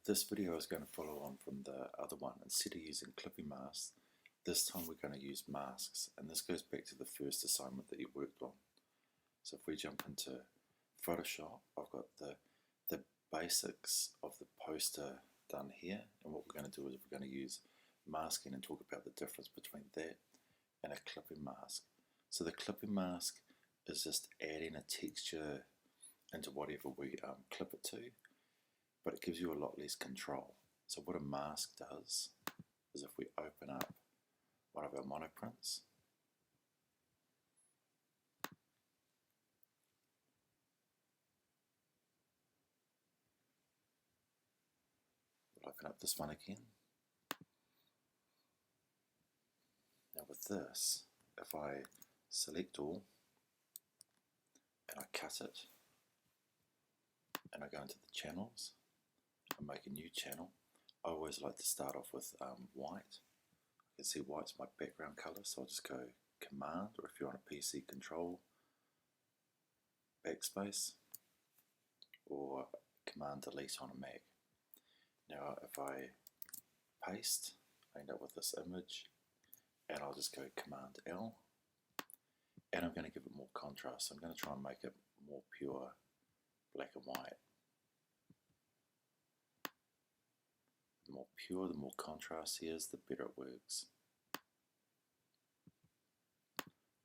This video is going to follow on from the other one. Instead of using clipping masks, this time we're going to use masks, and this goes back to the first assignment that you worked on. So if we jump into Photoshop, I've got the basics of the poster done here, and what we're going to do is we're going to use masking and talk about the difference between that and a clipping mask. So the clipping mask is just adding a texture into whatever we clip it to, but it gives you a lot less control. So what a mask does is if we open up one of our monoprints, we'll open up this one again. Now with this, if I select all and I cut it and I go into the channels and make a new channel, I always like to start off with white. You can see white's my background color, so I'll just go Command, or if you're on a PC, Control, Backspace, or Command Delete on a Mac. Now if I paste, I end up with this image, and I'll just go Command L, and I'm going to give it more contrast. I'm going to try and make it more pure black and white. The more pure, the more contrast here is, the better it works.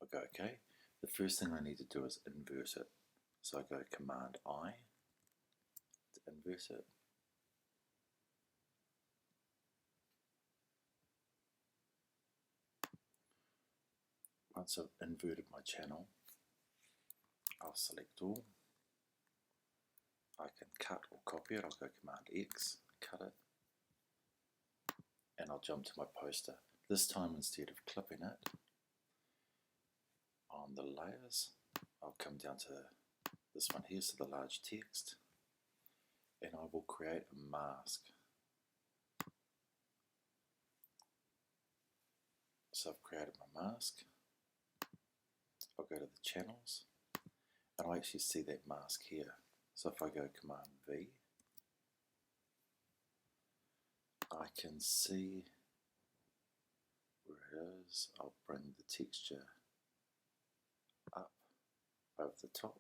I go OK. The first thing I need to do is invert it. So I go Command I to invert it. Once I've inverted my channel, I'll select all. I can cut or copy it. I'll go Command X, cut it, and I'll jump to my poster. This time, instead of clipping it on the layers, I'll come down to this one here, so the large text, and I will create a mask. So I've created my mask. I'll go to the channels, and I actually see that mask here. So if I go Command V, I can see where it is. I'll bring the texture up over the top.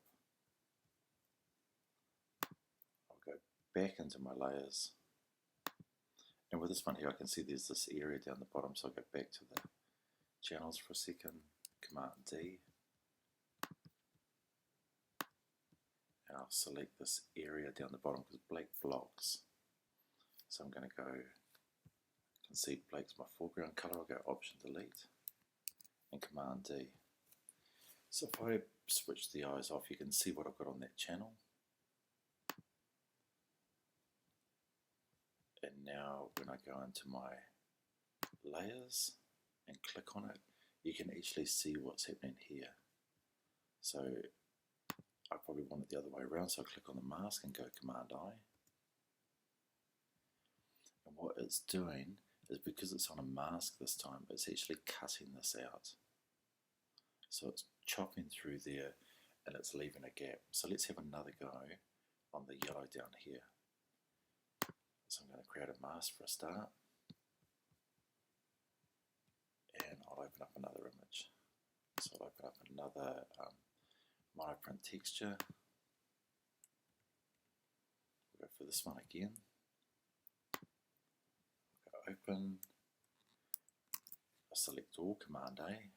I'll go back into my layers, and with this one here I can see there's this area down the bottom, so I'll go back to the channels for a second, Command D, and I'll select this area down the bottom because black blocks. So I'm going to go, you can see black's my foreground color. I'll go Option Delete and Command D. So if I switch the eyes off, you can see what I've got on that channel. And now when I go into my layers and click on it, you can actually see what's happening here. So I probably want it the other way around, so I click on the mask and go Command I. And what it's doing is, because it's on a mask this time, it's actually cutting this out. So it's chopping through there and it's leaving a gap. So let's have another go on the yellow down here. So I'm going to create a mask for a start, and I'll open up another image. So I'll open up another monoprint texture. We'll go for this one again. I'll go Open. I'll select all, Command A,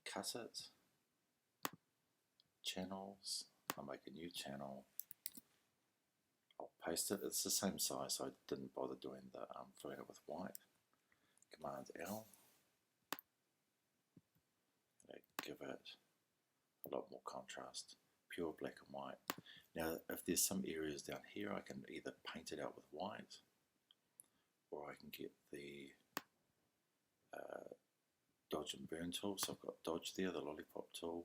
cut it, channels. I'll make a new channel. I'll paste it. It's the same size, so I didn't bother doing the filling it with white. Command L. Give it a lot more contrast, pure black and white. Now if there's some areas down here, I can either paint it out with white, or I can get the dodge and burn tool. So I've got dodge there, the lollipop tool,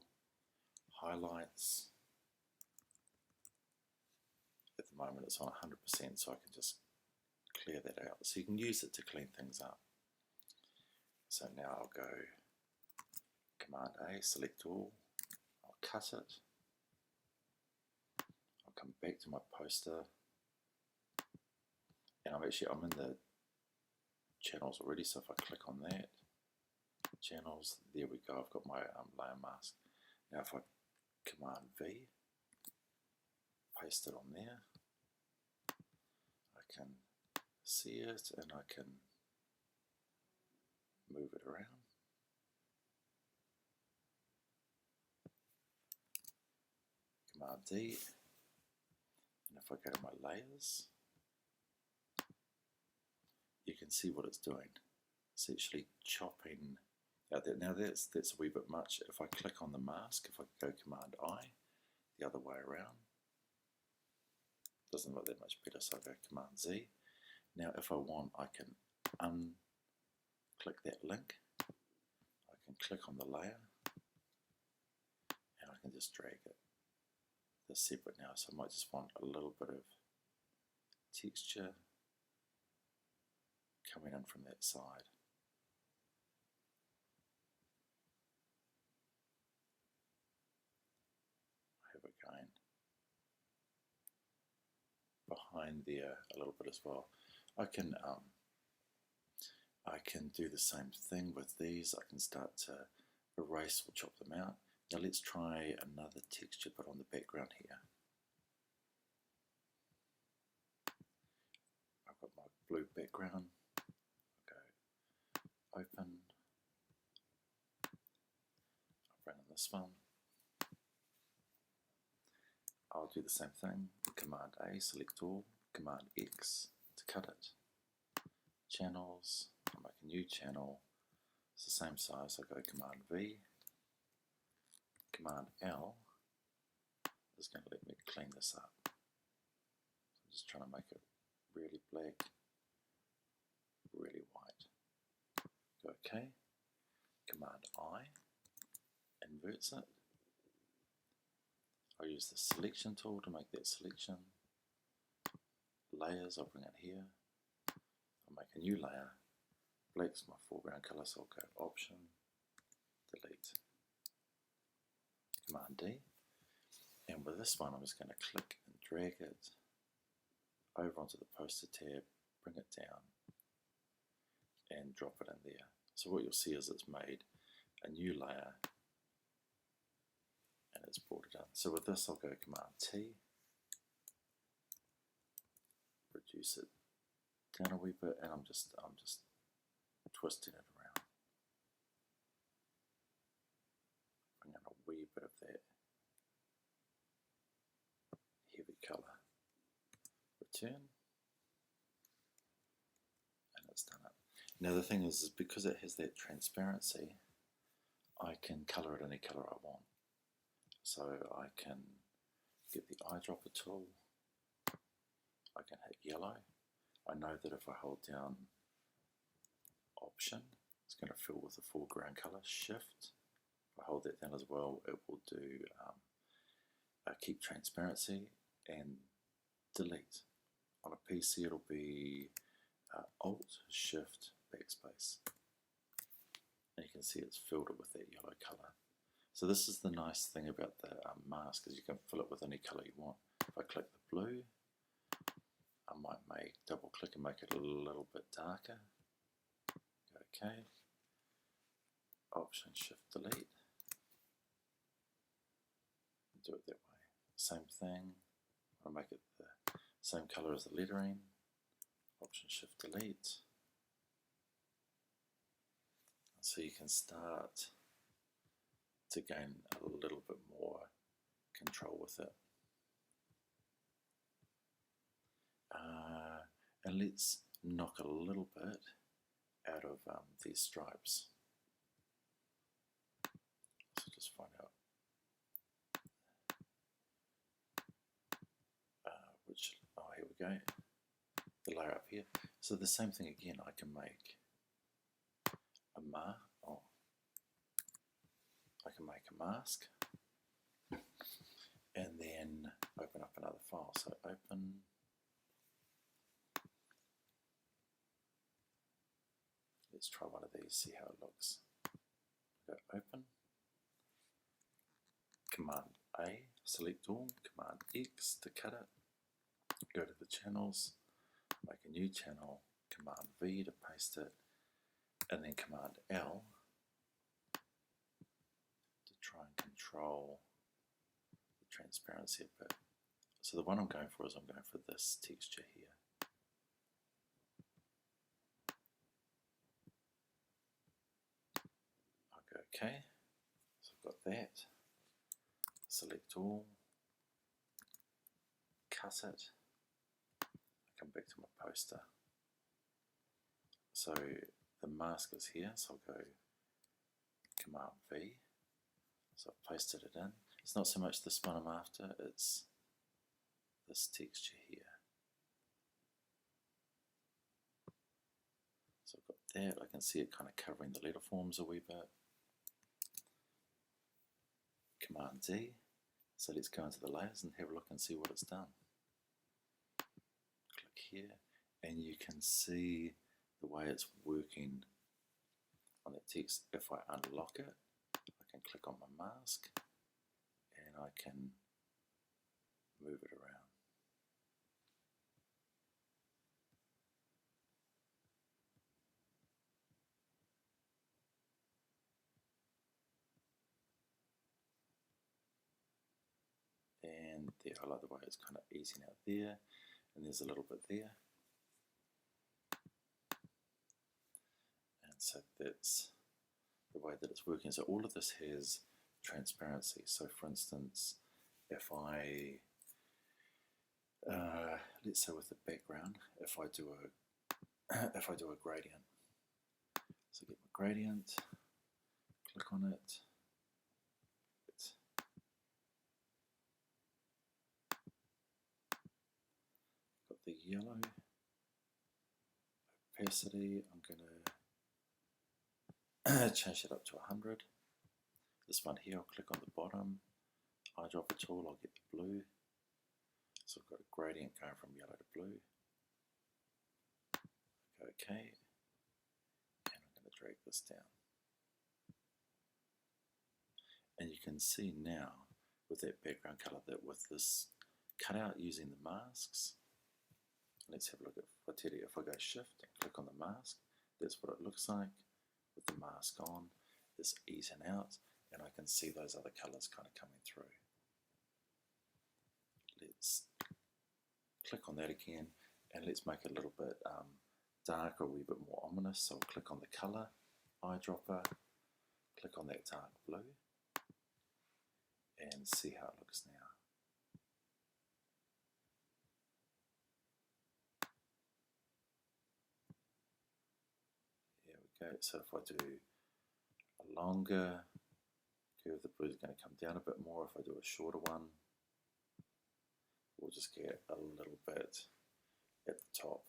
highlights. At the moment it's on 100%, so I can just clear that out. So you can use it to clean things up. So now I'll go Command A, select all, I'll cut it, I'll come back to my poster, Now I'm in the channels already, so if I click on that, channels, there we go, I've got my layer mask. Now if I Command V, paste it on there, I can see it and I can move it around. Command D, and if I go to my layers, you can see what it's doing. It's actually chopping out there. Now that's a wee bit much. If I click on the mask, if I go Command I, the other way around, doesn't look that much better, so I go Command Z. Now if I want, I can unclick that link, I can click on the layer, and I can just drag it. They're separate now, so I might just want a little bit of texture coming in from that side. I have it going behind there a little bit as well. I can do the same thing with these. I can start to erase or chop them out. Now let's try another texture but on the background here. I've got my blue background. Go open. I'll bring in this one. I'll do the same thing. Command A, select all. Command X to cut it. Channels. I'll make a new channel. It's the same size. So I go Command V. Command L is going to let me clean this up. So I'm just trying to make it really black, really white. Go OK. Command I inverts it. I'll use the selection tool to make that selection. Layers, I'll bring it here. I'll make a new layer. Black's my foreground colour, so I'll go Option, Delete. Command D. And with this one, I'm just going to click and drag it over onto the poster tab, bring it down, and drop it in there. So what you'll see is it's made a new layer and it's brought it in. So with this, I'll go Command T, reduce it down a wee bit, and I'm just twisting it around. Bring in a wee bit of that heavy colour. Return, and it's done it. Now the thing is because it has that transparency, I can colour it any colour I want. So I can get the eyedropper tool, I can hit yellow. I know that if I hold down Option, it's going to fill with the foreground colour. Shift, if I hold that down as well, it will do keep transparency and delete. On a PC it'll be Alt, Shift, Backspace. And you can see it's filled it with that yellow colour. So this is the nice thing about the mask, is you can fill it with any colour you want. If I click the blue, I might double click and make it a little bit darker. OK. Option, Shift, Delete. Do it that way. Same thing. I want to make it the same colour as the lettering. Option, Shift, Delete. So you can start to gain a little bit more control with it. And let's knock a little bit out of these stripes. So just find out which, oh here we go, the layer up here. So the same thing again, I can make a mask and then open up another file. So open, let's try one of these, see how it looks. Go open, Command A, select all, Command X to cut it, go to the channels, make a new channel, Command V to paste it, and then Command L to try and control the transparency a bit. So the one I'm going for is I'm going for this texture here. I'll go OK. So I've got that. Select all. Cut it. Come back to my poster. So the mask is here, so I'll go Command V. So I've pasted it in. It's not so much this one I'm after, it's this texture here. So I've got that. I can see it kind of covering the letter forms a wee bit. Command D. So let's go into the layers and have a look and see what it's done. Click here, and you can see the way it's working on that text. If I unlock it, I can click on my mask and I can move it around. And there, I like the way it's kind of easing out there, and there's a little bit there. And so that's the way that it's working. So all of this has transparency. So for instance, if I, let's say with the background, if I do a gradient, so get my gradient, click on it, got the yellow opacity. I'm going to change it up to 100. This one here, I'll click on the bottom, eyedropper tool, I'll get the blue. So I've got a gradient going from yellow to blue. Go OK, and I'm going to drag this down. And you can see now with that background color that with this cutout using the masks, let's have a look at Weteri. If I go shift and click on the mask, that's what it looks like with the mask on. It's easing out, and I can see those other colors kind of coming through. Let's click on that again, and let's make it a little bit darker, a wee bit more ominous. So I'll click on the color, eyedropper, click on that dark blue, and see how it looks now. There we go. So if I do a longer curve, the blue is going to come down a bit more. If I do a shorter one, we'll just get a little bit at the top.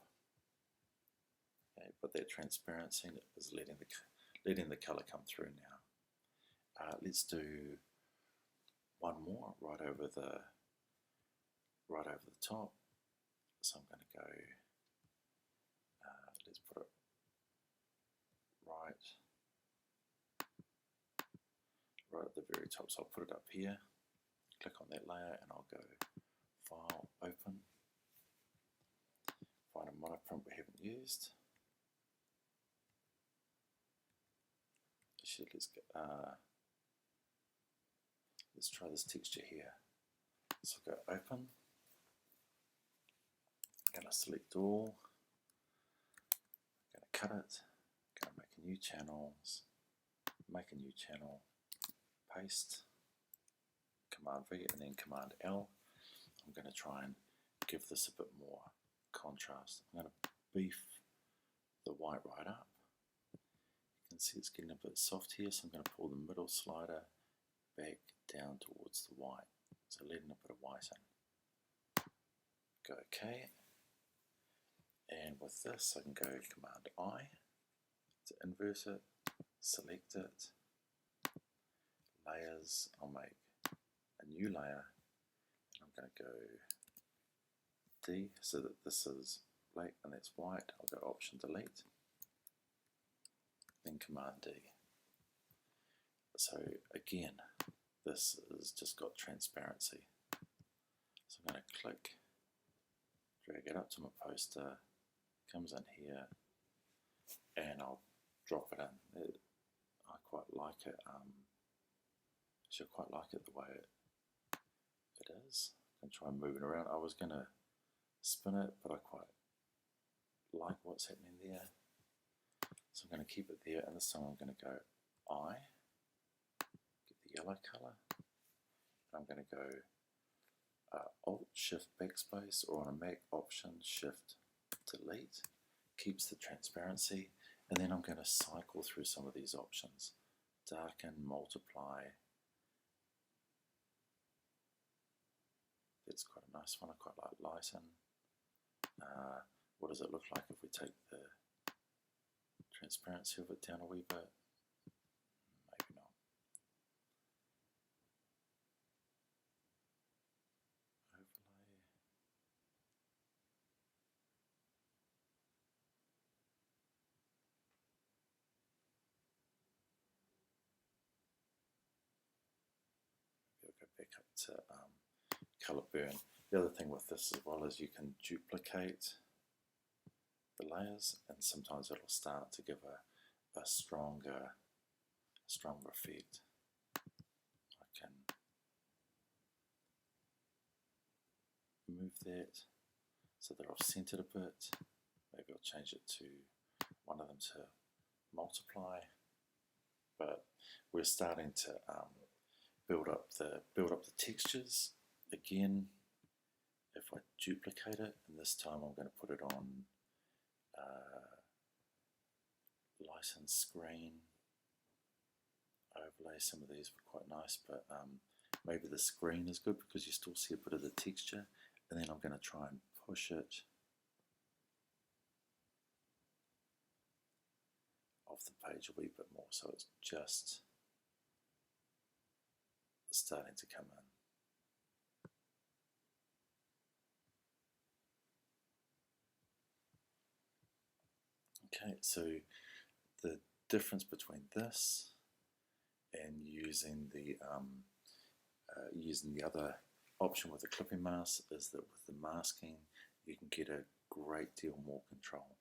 Okay, but that transparency is letting the color come through now. Let's do one more right over the top. So I'm going to go. Let's put it right at the very top. So I'll put it up here. Click on that layer, and I'll go File, Open. Find a monoprint we haven't used. Actually, let's try this texture here. So go Open. I'm going to select all. I'm going to cut it. I'm going to make a new channel. Make a new channel. Paste. Command V and then Command L. I'm going to try and give this a bit more contrast. I'm going to beef the white right up. You can see it's getting a bit soft here, so I'm going to pull the middle slider back down towards the white. So letting a bit of white in. Go OK. And with this, I can go Command I to inverse it, select it, layers, I'll make a new layer, and I'm going to go D so that this is black and that's white. I'll go Option Delete, then Command D. So again, this has just got transparency. So I'm going to click, drag it up to my poster, comes in here, and I'll drop it in. I quite like it. Actually, I quite like it the way it is. I can try moving around. I was going to spin it, but I quite like what's happening there. So I'm going to keep it there, and this time I'm going to go I, get the yellow colour, and I'm going to go Alt Shift Backspace, or on a Mac Option Shift Delete, keeps the transparency, and then I'm going to cycle through some of these options. Darken, multiply. That's quite a nice one. I quite like lighten. What does it look like if we take the transparency of it down a wee bit? Maybe not. Overlay. Maybe I'll go back up to colour burn. The other thing with this as well is you can duplicate the layers, and sometimes it'll start to give a stronger effect. I can move that so that I've centered a bit. Maybe I'll change it to one of them to multiply. But we're starting to build up the textures again. If I duplicate it, and this time I'm going to put it on license screen, overlay. Some of these were quite nice, but maybe the screen is good because you still see a bit of the texture, and then I'm going to try and push it off the page a wee bit more so it's just starting to come in. Okay, so the difference between this and using the other option with the clipping mask is that with the masking you can get a great deal more control.